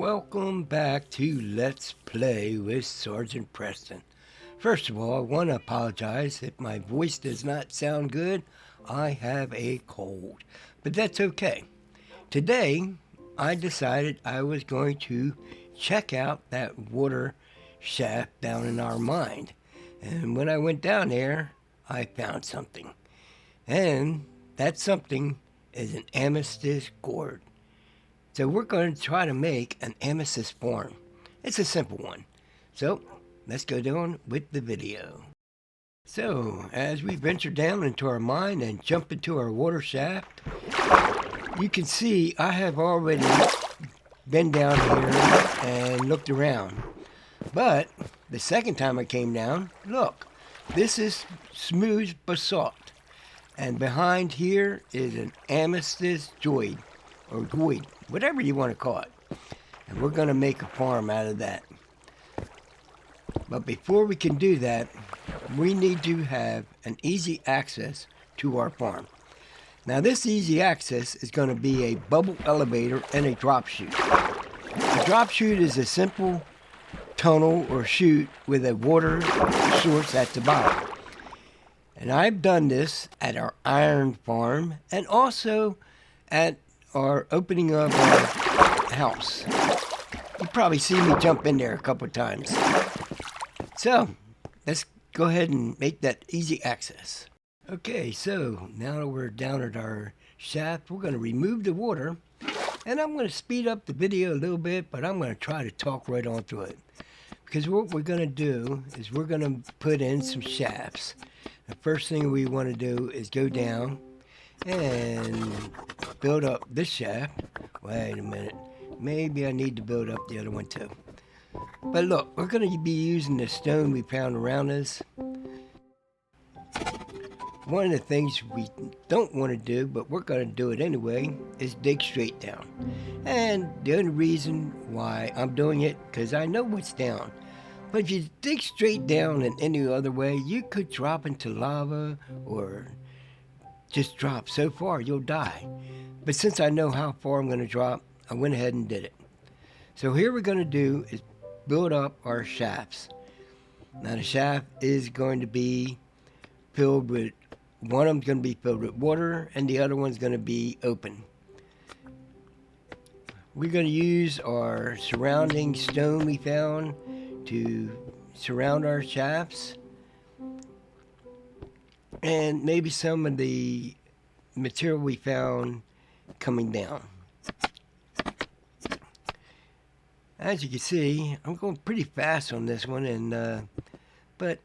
Welcome back to Let's Play with Sergeant Preston. First of all, I want to apologize if my voice does not sound good. I have a cold, but that's okay. Today, I decided I was going to check out that water shaft down in our mine. And when I went down there, I found something. And that something is an amethyst gourd. So we're going to try to make an amethyst form. It's a simple one. So let's go down with the video. So as we venture down into our mine and jump into our water shaft, you can see I have already been down here and looked around. But the second time I came down, look, this is smooth basalt. And behind here is an amethyst joid, or gourd, whatever you want to call it. And we're going to make a farm out of that. But before we can do that, we need to have an easy access to our farm. Now this easy access is going to be a bubble elevator and a drop chute. A drop chute is a simple tunnel or chute with a water source at the bottom. And I've done this at our iron farm and also at our opening of our house. You probably see me jump in there a couple of times. So let's go ahead and make that easy access. Okay, so now that we're down at our shaft, we're going to remove the water, and I'm going to speed up the video a little bit, but I'm going to try to talk right on through it. Because what we're going to do is we're going to put in some shafts. The first thing we want to do is go down and build up this shaft. Wait a minute. Maybe I need to build up the other one too. But look, we're going to be using the stone we found around us. One of the things we don't want to do, but we're going to do it anyway, is dig straight down. And the only reason why I'm doing it, because I know what's down. But if you dig straight down in any other way, you could drop into lava or just drop so far you'll die. But since I know how far I'm going to drop, I went ahead and did it. So here we're going to do is build up our shafts. Now the shaft is going to be filled with, one of them's going to be filled with water and the other one's going to be open. We're going to use our surrounding stone we found to surround our shafts, and maybe some of the material we found coming down. As you can see, I'm going pretty fast on this one, and but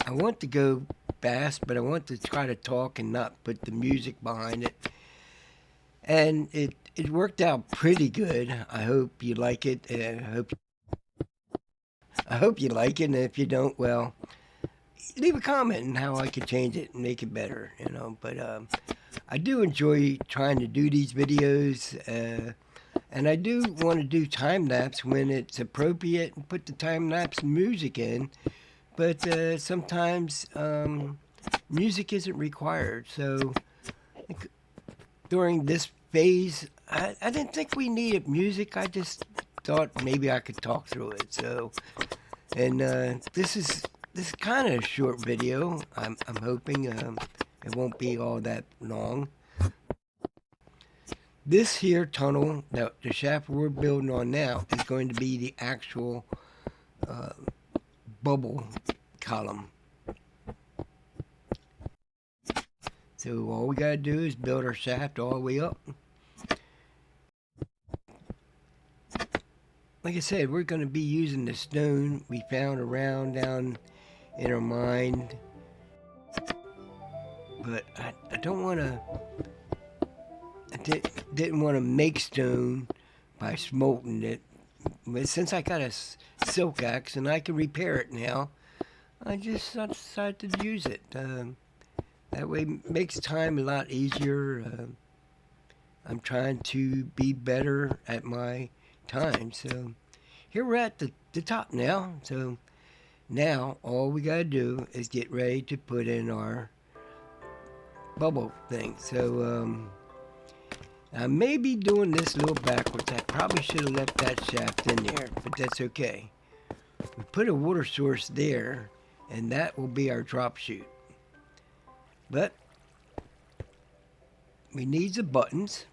I want to go fast, but I want to try to talk and not put the music behind it. And it worked out pretty good. I hope you like it. I hope you like it, and if you don't, well, leave a comment on how I could change it and make it better, you know. But I do enjoy trying to do these videos, and I do want to do time-lapse when it's appropriate and put the time-lapse music in, but sometimes music isn't required. So during this phase, I didn't think we needed music. I just thought maybe I could talk through it. So, and this is kind of a short video. I'm hoping it won't be all that long. This here tunnel, the shaft we're building on now, is going to be the actual bubble column. So all we gotta do is build our shaft all the way up. Like I said, we're going to be using the stone we found around down in our mine. But I don't want to, didn't want to make stone by smelting it. But since I got a silk axe and I can repair it now, I decided to use it. That way it makes time a lot easier. I'm trying to be better at my time. So here we're at the top now. So now all we gotta do is get ready to put in our bubble thing. So I may be doing this a little backwards. I probably should have left that shaft in there, but that's okay. We put a water source there, and that will be our drop chute. But we need the buttons.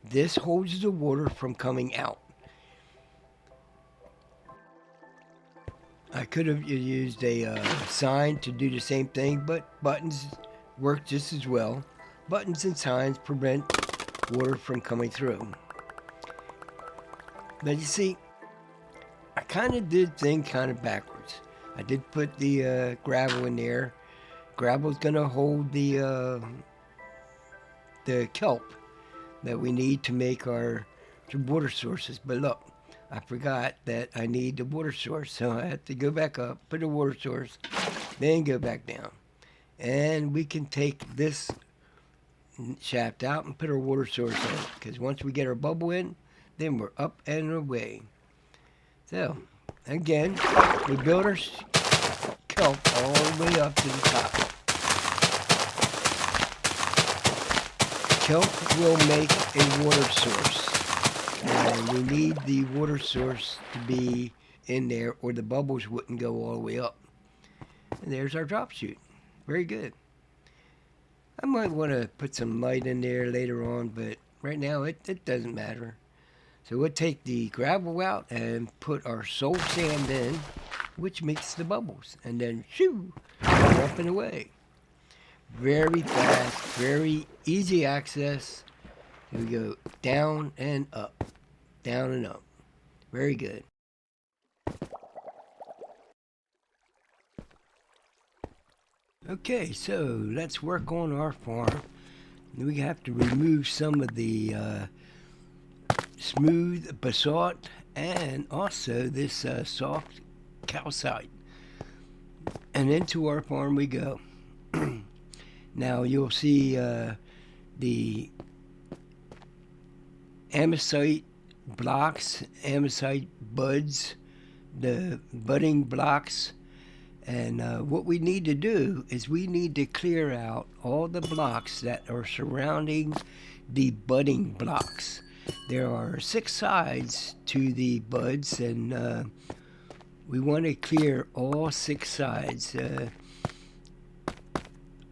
This holds the water from coming out. I could have used a sign to do the same thing, but buttons work just as well. Buttons and signs prevent water from coming through. But you see, I kind of did things kind of backwards. I did put the gravel in there. Gravel's gonna hold the kelp that we need to make our water sources. But look, I forgot that I need the water source, so I have to go back up, put a water source, then go back down. And we can take this shaft out and put our water source in, because once we get our bubble in, then we're up and away. So, again, we build our kelp all the way up to the top. Kelp will make a water source, and we need the water source to be in there or the bubbles wouldn't go all the way up. And there's our drop chute. Very good. I might want to put some light in there later on, but right now it doesn't matter. So we'll take the gravel out and put our soul sand in, which makes the bubbles, and then shoo, up and away. Very fast, very easy access. Here we go, down and up, down and up. Very good. Okay, so let's work on our farm. We have to remove some of the smooth basalt and also this soft calcite. And into our farm we go. Now you'll see the amethyst blocks, amethyst buds, the budding blocks. And what we need to do is we need to clear out all the blocks that are surrounding the budding blocks. There are 6 sides to the buds, and we want to clear all 6 sides.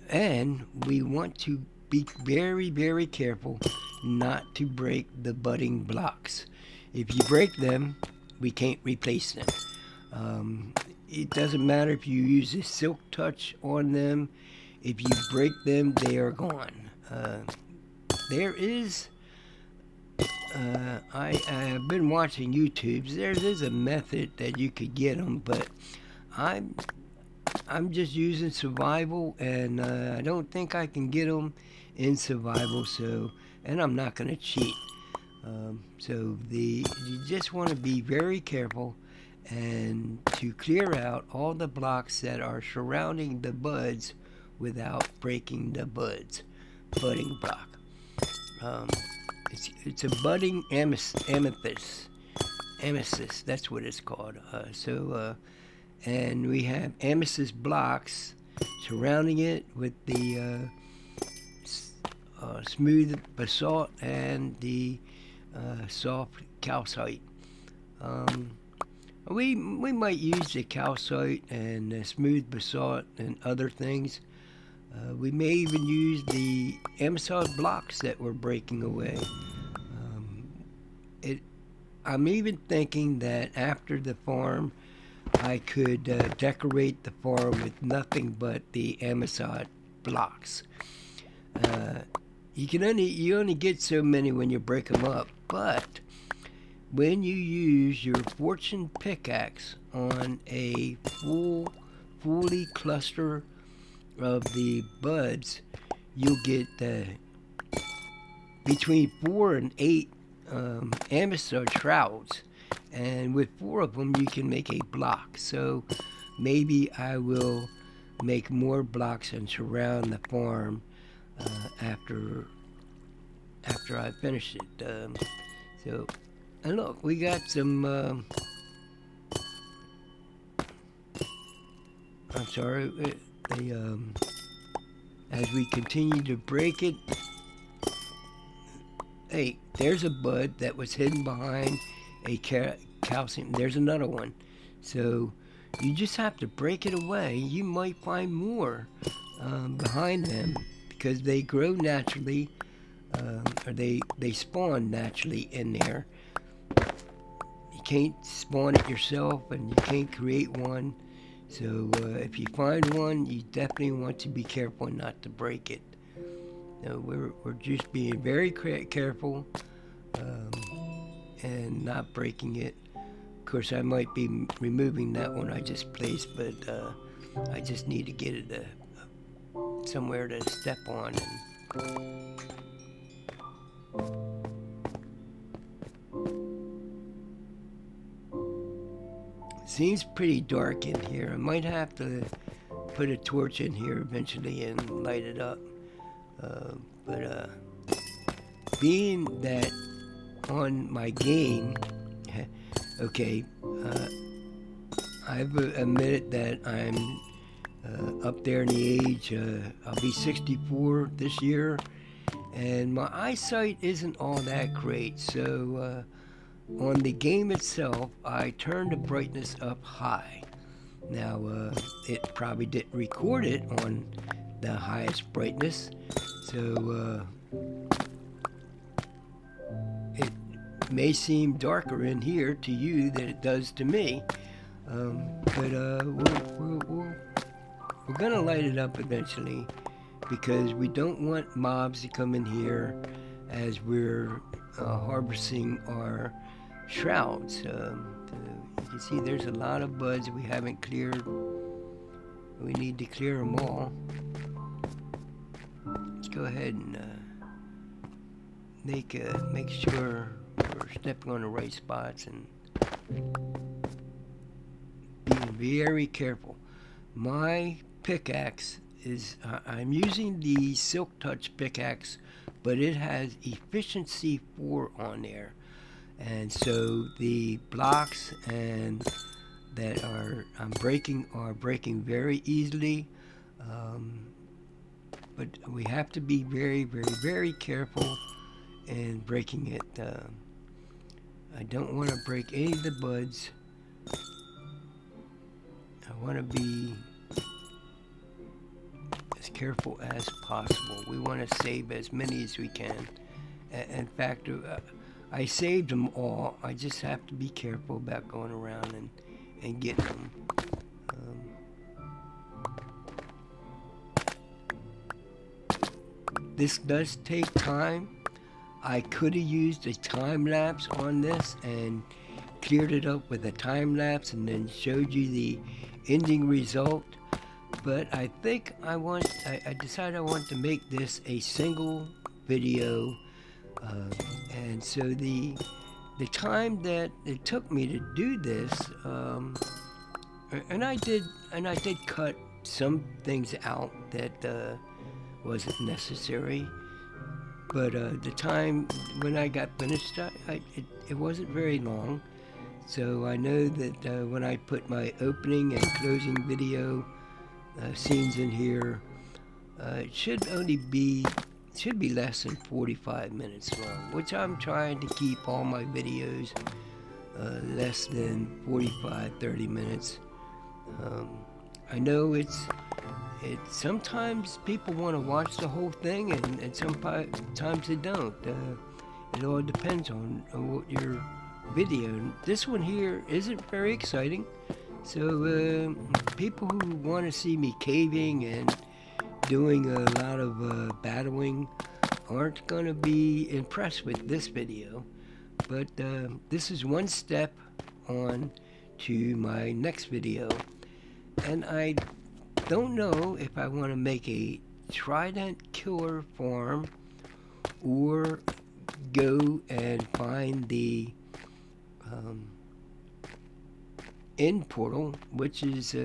And we want to be very, very careful not to break the budding blocks. If you break them, we can't replace them. It doesn't matter if you use a silk touch on them. If you break them, they are gone. There is, I have been watching YouTube. There is a method that you could get them, but I'm just using survival, and I don't think I can get them in survival. So, and I'm not going to cheat. You just want to be very careful and to clear out all the blocks that are surrounding the buds without breaking the budding block. It's a budding amethyst. Amethyst, that's what it's called. And we have amethyst blocks surrounding it with the smooth basalt and the soft calcite. We might use the calcite and the smooth basalt and other things. We may even use the amethyst blocks that we're breaking away. I'm even thinking that after the farm, I could decorate the farm with nothing but the amethyst blocks. You only get so many when you break them up, but when you use your fortune pickaxe on a fully cluster of the buds, you'll get between 4 and 8 amethyst shrouds, and with 4 of them you can make a block. So maybe I will make more blocks and surround the farm after I finish it. And look, we got some, I'm sorry, as we continue to break it, hey, there's a bud that was hidden behind a calcium. There's another one. So you just have to break it away. You might find more behind them because they grow naturally, or they spawn naturally in there. You can't spawn it yourself, and you can't create one. So if you find one, you definitely want to be careful not to break it. No, we're just being very careful um, and not breaking it. Of course, I might be removing that one I just placed, but I just need to get it somewhere to step on. Seems pretty dark in here. I might have to put a torch in here eventually and light it up. But being that on my game, okay, I've admitted that I'm up there in the age. I'll be 64 this year, and my eyesight isn't all that great. So on the game itself, I turned the brightness up high. Now, it probably didn't record it on the highest brightness, so it may seem darker in here to you than it does to me, but we're gonna light it up eventually because we don't want mobs to come in here as we're harvesting our shrouds. You can see there's a lot of buds we haven't cleared. We need to clear them all. Let's go ahead and make sure we're stepping on the right spots and being very careful. My pickaxe is, I'm using the Silk Touch pickaxe, but it has efficiency 4 on there. And so the blocks and that I'm breaking are breaking very easily, but we have to be very, very, very careful in breaking it. I don't want to break any of the buds. I want to be as careful as possible. We want to save as many as we can. In fact, I saved them all. I just have to be careful about going around and getting them. This does take time. I could have used a time lapse on this and cleared it up with a time lapse and then showed you the ending result. But I think I decided I want to make this a single video. And so the time that it took me to do this, and I did cut some things out that wasn't necessary, but the time when I got finished, it wasn't very long. So I know that when I put my opening and closing video scenes in here, it should be less than 45 minutes long, which I'm trying to keep all my videos less than 30 minutes. I know it's sometimes people want to watch the whole thing, and sometimes they don't. It all depends on what your video. This one here isn't very exciting, so people who want to see me caving and doing a lot of battling aren't going to be impressed with this video. But this is one step on to my next video, and I don't know if I want to make a trident killer farm or go and find the end portal, which is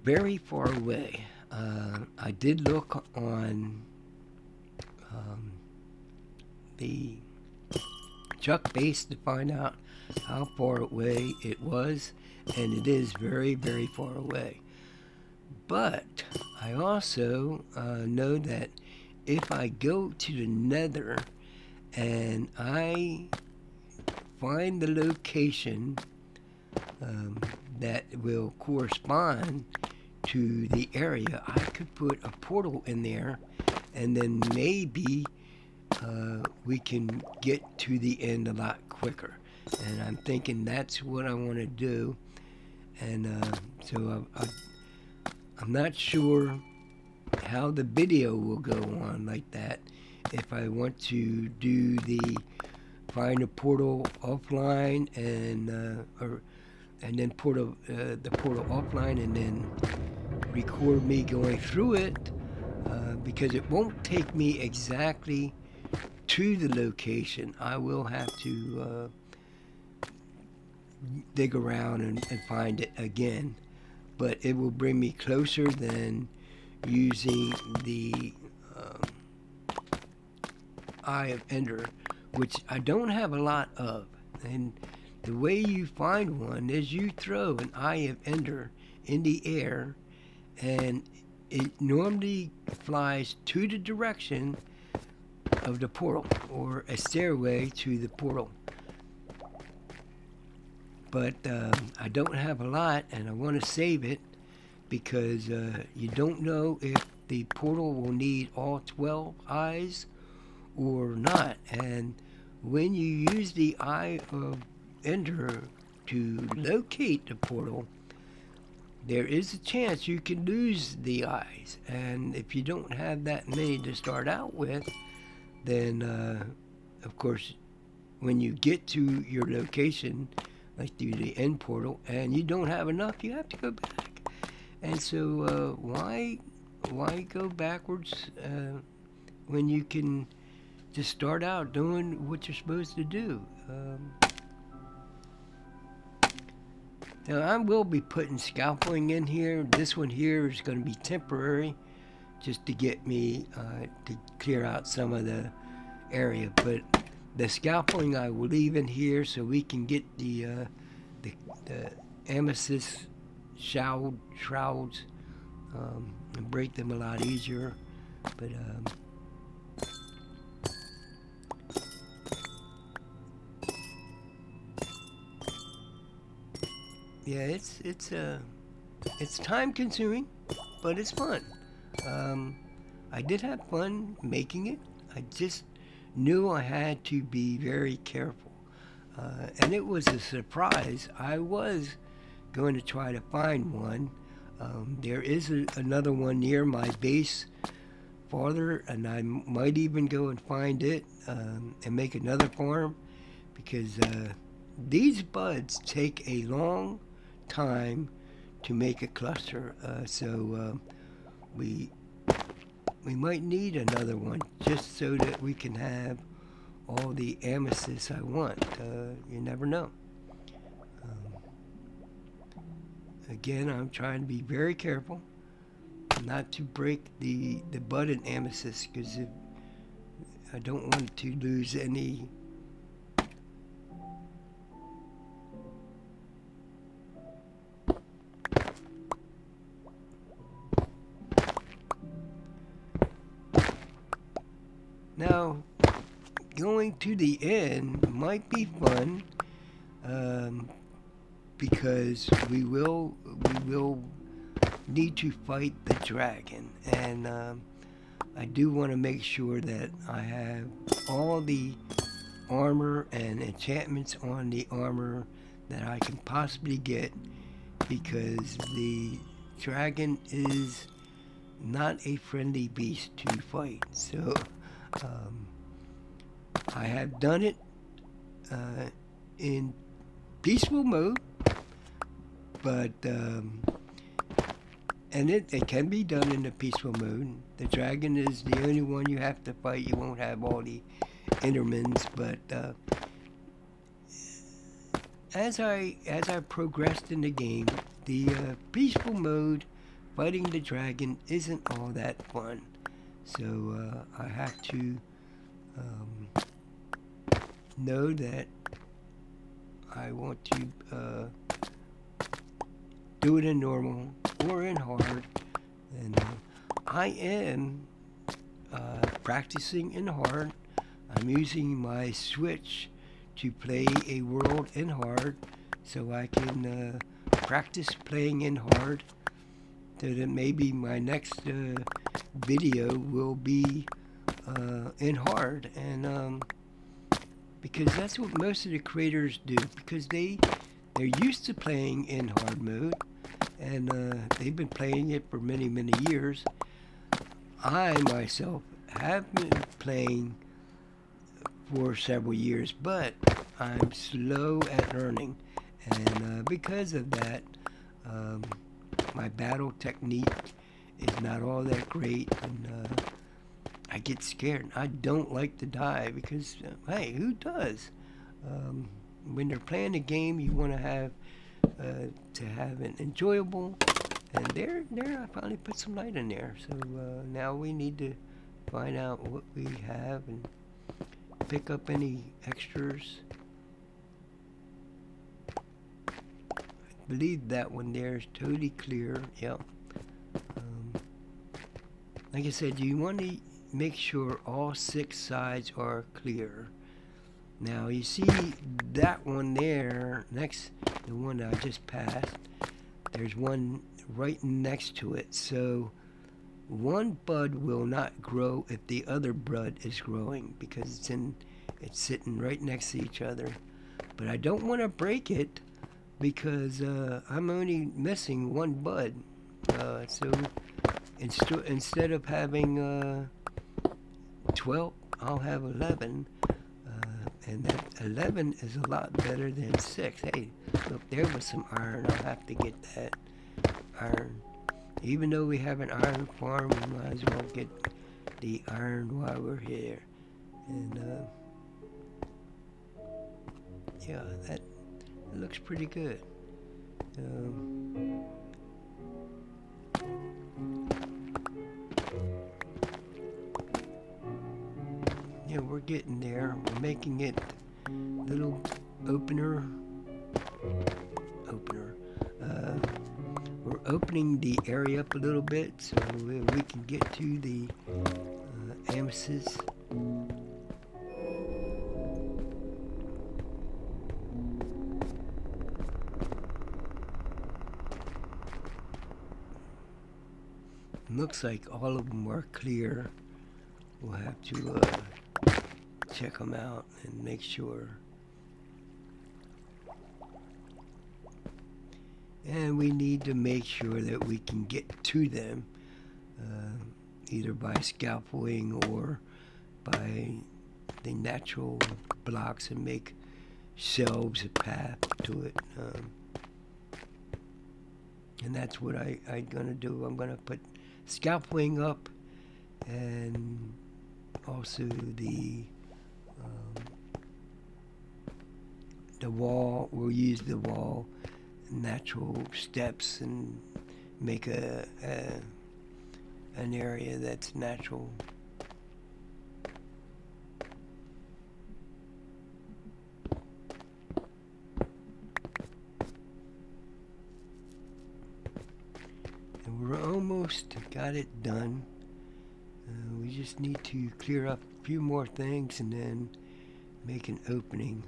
very far away. I did look on the ChunkBase to find out how far away it was, and it is very, very far away. But I also know that if I go to the nether and I find the location that will correspond to the area, I could put a portal in there, and then maybe we can get to the end a lot quicker. And I'm thinking that's what I want to do. And so I'm not sure how the video will go on like that. If I want to do the find a portal offline and then portal the portal offline and then record me going through it, because it won't take me exactly to the location. I will have to dig around and find it again, but it will bring me closer than using the Eye of Ender, which I don't have a lot of. And the way you find one is you throw an Eye of Ender in the air, and it normally flies to the direction of the portal or a stairway to the portal. But I don't have a lot, and I want to save it because you don't know if the portal will need all 12 eyes or not. And when you use the Eye of Ender to locate the portal, there is a chance you can lose the eyes. And if you don't have that many to start out with, then of course when you get to your location, like through the end portal, and you don't have enough, you have to go back. And so why go backwards when you can just start out doing what you're supposed to do? Now I will be putting scaffolding in here. This one here is going to be temporary, just to get me to clear out some of the area. But the scaffolding I will leave in here so we can get the amethyst shrouds and break them a lot easier. But yeah, it's time consuming, but it's fun. I did have fun making it. I just knew I had to be very careful. And it was a surprise. I was going to try to find one. There is another one near my base farther, and I might even go and find it and make another farm, because these buds take a long time to make a cluster. So we might need another one just so that we can have all the amethysts I want. You never know. Again, I'm trying to be very careful not to break the budded amethyst, because I don't want to lose any. Now, going to the end might be fun, because we will need to fight the dragon, and I do want to make sure that I have all the armor and enchantments on the armor that I can possibly get, because the dragon is not a friendly beast to fight. So I have done it in peaceful mode, but and it can be done in a peaceful mode. The dragon is the only one you have to fight. You won't have all the endermans, but as I progressed in the game, the peaceful mode fighting the dragon isn't all that fun. So I have to know that I want to do it in normal or in hard. And I am practicing in hard. I'm using my Switch to play a world in hard so I can practice playing in hard, so that maybe my next video will be in hard. And because that's what most of the creators do, because they're used to playing in hard mode, and they've been playing it for many years. I myself have been playing for several years, but I'm slow at learning, and because of that, my battle technique is not all that great, and I get scared. I don't like to die because, hey, who does? When they're playing a game, you want to have it enjoyable, and there I finally put some light in there. So now we need to find out what we have and pick up any extras. I believe that one there is totally clear. Yep. Like I said, you want to make sure all 6 sides are clear. Now you see that one there, next, the one that I just passed, there's one right next to it. So one bud will not grow if the other bud is growing, because it's sitting right next to each other. But I don't want to break it because I'm only missing one bud. So instead of having 12, I'll have 11. And that 11 is a lot better than 6. Hey, look, there was some iron. I'll have to get that iron. Even though we have an iron farm, we might as well get the iron while we're here. And yeah, that looks pretty good. Yeah, we're getting there. We're making it little opener. We're opening the area up a little bit so we can get to the amethyst. Looks like all of them are clear. We'll have to check them out and make sure. And we need to make sure that we can get to them, either by scalping or by the natural blocks, and make shelves a path to it. And that's what I'm gonna do. I'm gonna put scalping up, and also the wall. We'll use the wall natural steps and make an area that's natural. And we're almost got it done. We just need to clear up a few more things and then make an opening.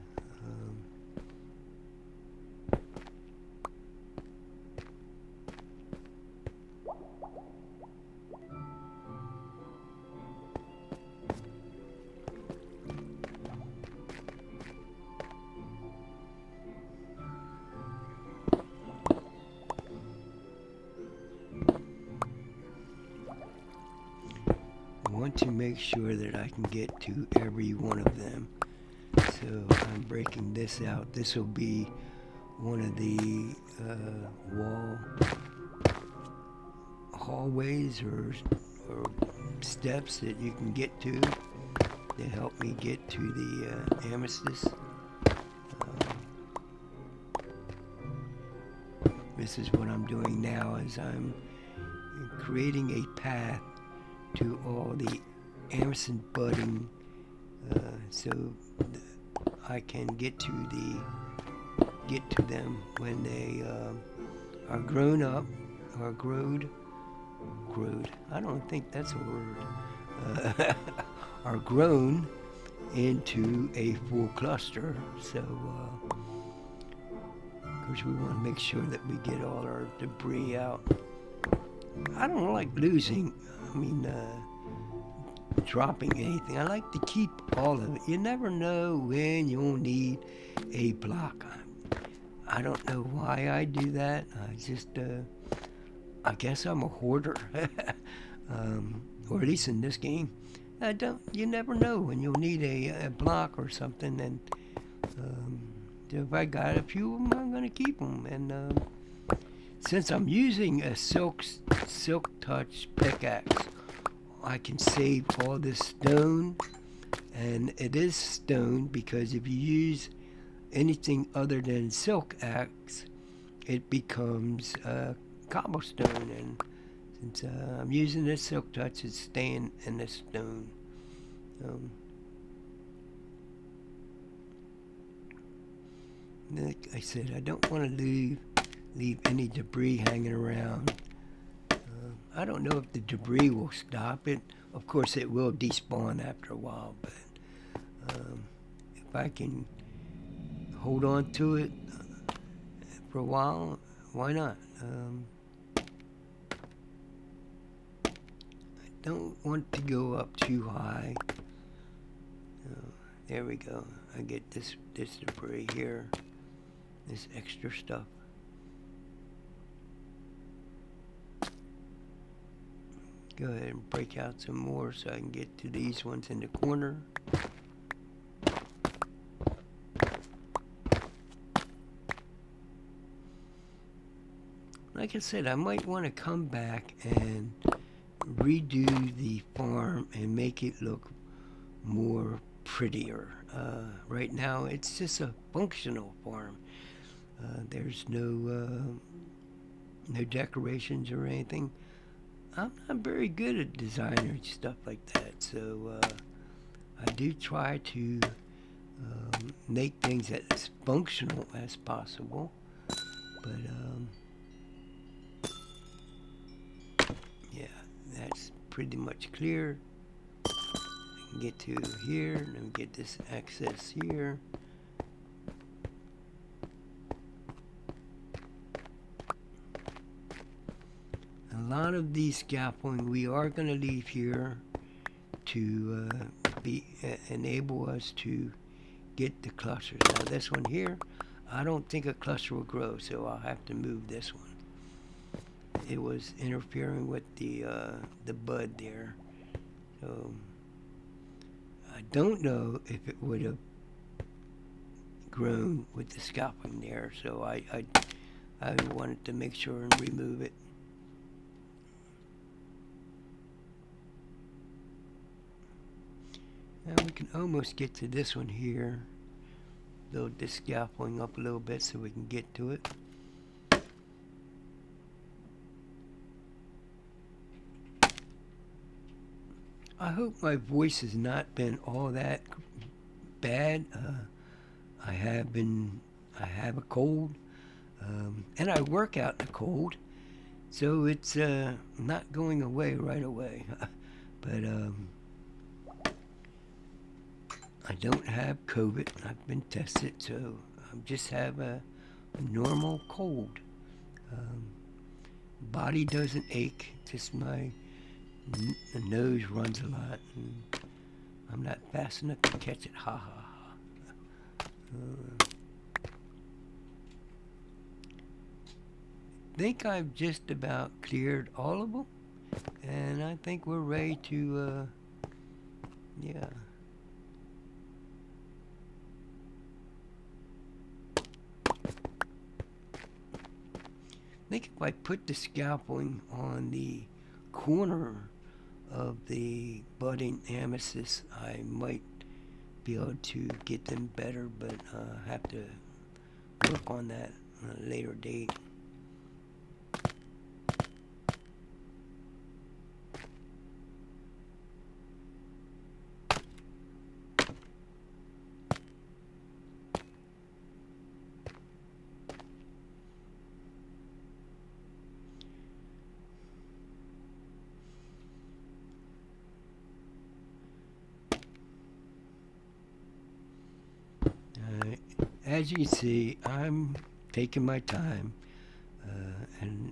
To make sure that I can get to every one of them. So I'm breaking this out. This will be one of the wall hallways or steps that you can get to help me get to the amethyst. This is what I'm doing now, is I'm creating a path to all the amethyst budding, so I can get to them when they are grown up or growed. I don't think that's a word. are grown into a full cluster. So, of course, we want to make sure that we get all our debris out. I don't like losing, dropping anything. I like to keep all of it. You never know when you'll need a block. I don't know why I do that. I guess I'm a hoarder. Or at least in this game. You never know when you'll need a block or something. And if I got a few of them, I'm going to keep them. And since I'm using a Silk Touch pickaxe, I can save all this stone. And it is stone because if you use anything other than silk axe, it becomes cobblestone. And since I'm using this Silk Touch, it's staying in the stone. Like I said, I don't want to leave any debris hanging around. I don't know if the debris will stop it. Of course, it will despawn after a while, but if I can hold on to it for a while, why not? I don't want to go up too high. There we go. I get this debris here, this extra stuff. Go ahead and break out some more so I can get to these ones in the corner. Like I said, I might want to come back and redo the farm and make it look more prettier. Right now it's just a functional farm. There's no decorations or anything. I'm not very good at designing stuff like that, so I do try to make things as functional as possible. But yeah, that's pretty much clear. I can get to here, and then get this access here. A lot of these scaffolding we are going to leave here to enable us to get the clusters. Now this one here, I don't think a cluster will grow, so I'll have to move this one. It was interfering with the bud there, so I don't know if it would have grown with the scaffolding there. So I wanted to make sure and remove it. Now we can almost get to this one here. Build this scaffolding up a little bit so we can get to it. I hope my voice has not been all that bad. I have a cold, and I work out in the cold, so it's not going away right away. But I don't have COVID. I've been tested, so I just have a normal cold. Body doesn't ache, just my nose runs a lot, and I'm not fast enough to catch it. Ha ha ha. I think I've just about cleared all of them, and I think we're ready to, yeah. I think if I put the scaffolding on the corner of the budding amethyst, I might be able to get them better, but I have to work on that at a later date. as you see, I'm taking my time and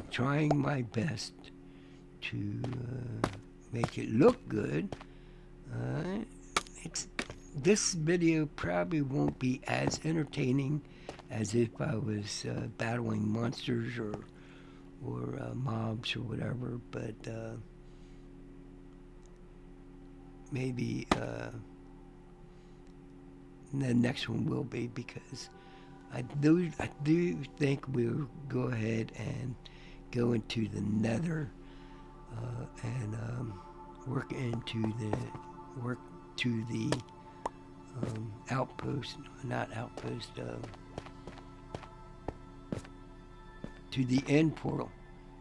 trying my best to make it look good. This video probably won't be as entertaining as if I was battling monsters or mobs or whatever, but maybe the next one will be, because I do think we'll go ahead and go into the nether and work to the outpost, not outpost, to the end portal,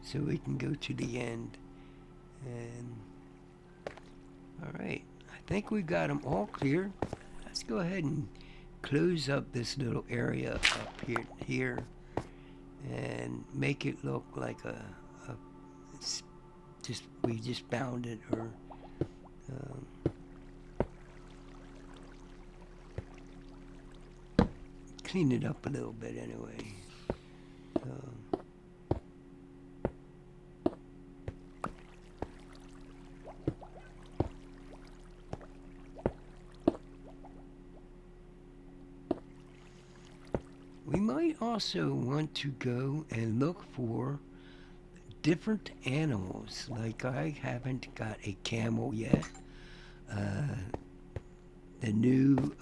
so we can go to the end. And alright, I think we got them all clear. Let's go ahead and close up this little area up here and make it look like we just found it, or clean it up a little bit anyway. We might also want to go and look for different animals. Like, I haven't got a camel yet. The new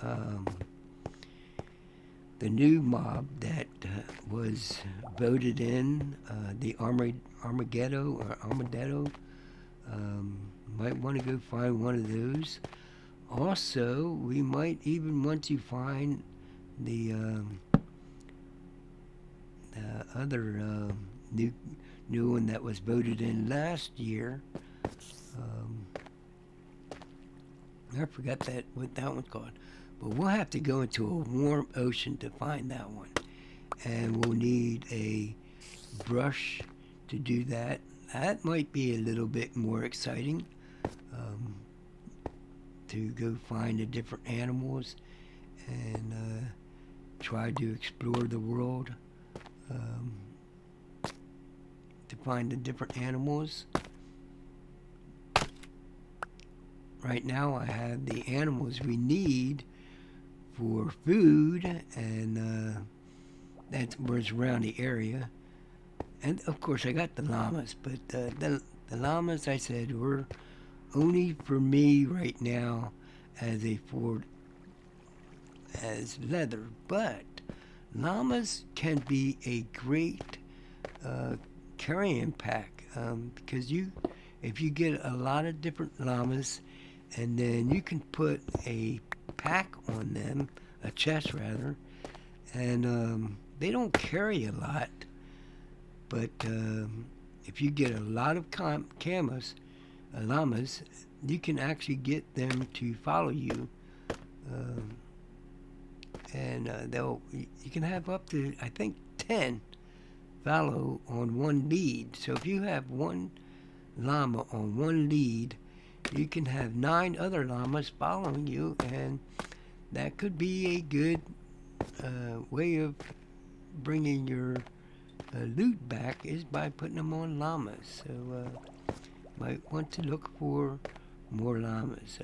mob that was voted in, the Armageddon, might want to go find one of those. Also, we might even want to find the other new one that was voted in last year. I forgot what that one's called. But we'll have to go into a warm ocean to find that one. And we'll need a brush to do that. That might be a little bit more exciting, to go find the different animals and try to explore the world, to find the different animals. Right now I have the animals we need for food, and that was around the area. And of course I got the llamas, but the llamas, I said, were only for me right now as leather. But llamas can be a great carrying pack, because if you get a lot of different llamas, and then you can put a pack on them, a chest rather, and they don't carry a lot, but if you get a lot of llamas, you can actually get them to follow you, and you can have up to, I think, 10 follow on one lead. So if you have one llama on one lead, you can have 9 other llamas following you, and that could be a good way of bringing your loot back, is by putting them on llamas. So might want to look for more llamas.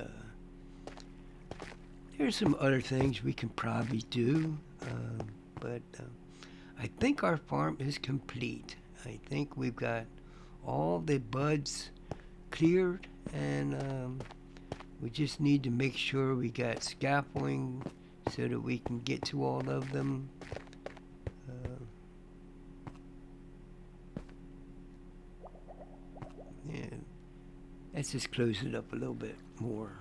There's some other things we can probably do, but I think our farm is complete. I think we've got all the buds cleared, and we just need to make sure we got scaffolding so that we can get to all of them. Yeah, let's just close it up a little bit more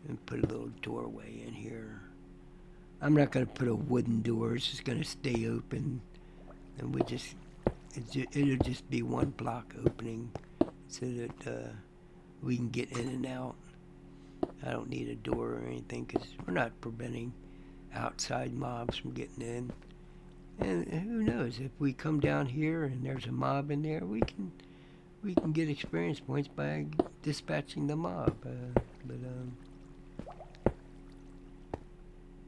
and put a little doorway in here. I'm not going to put a wooden door, it's just going to stay open, and it'll just be one block opening so that we can get in and out. I don't need a door or anything, because we're not preventing outside mobs from getting in. And who knows, if we come down here and there's a mob in there, we can get experience points by dispatching the mob.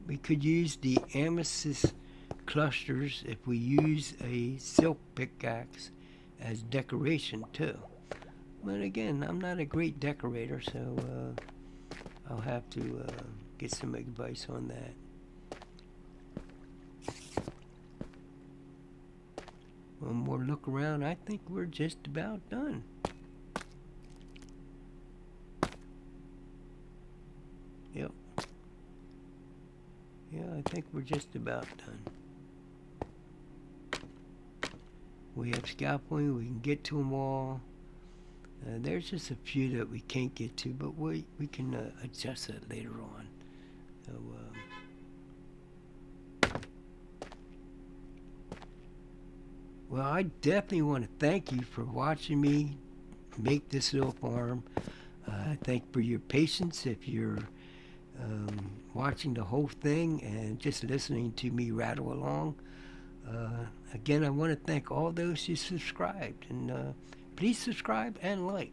We could use the amethyst clusters if we use a silk pickaxe as decoration too. But again, I'm not a great decorator, so I'll have to get some advice on that. One more look around. I think we're just about done. Yep. Yeah, I think we're just about done. We have scaffolding. We can get to them all. There's just a few that we can't get to, but we can adjust that later on. So, well, I definitely want to thank you for watching me make this little farm. Thank you for your patience if you're watching the whole thing and just listening to me rattle along. Again, I want to thank all those who subscribed, and please subscribe and like.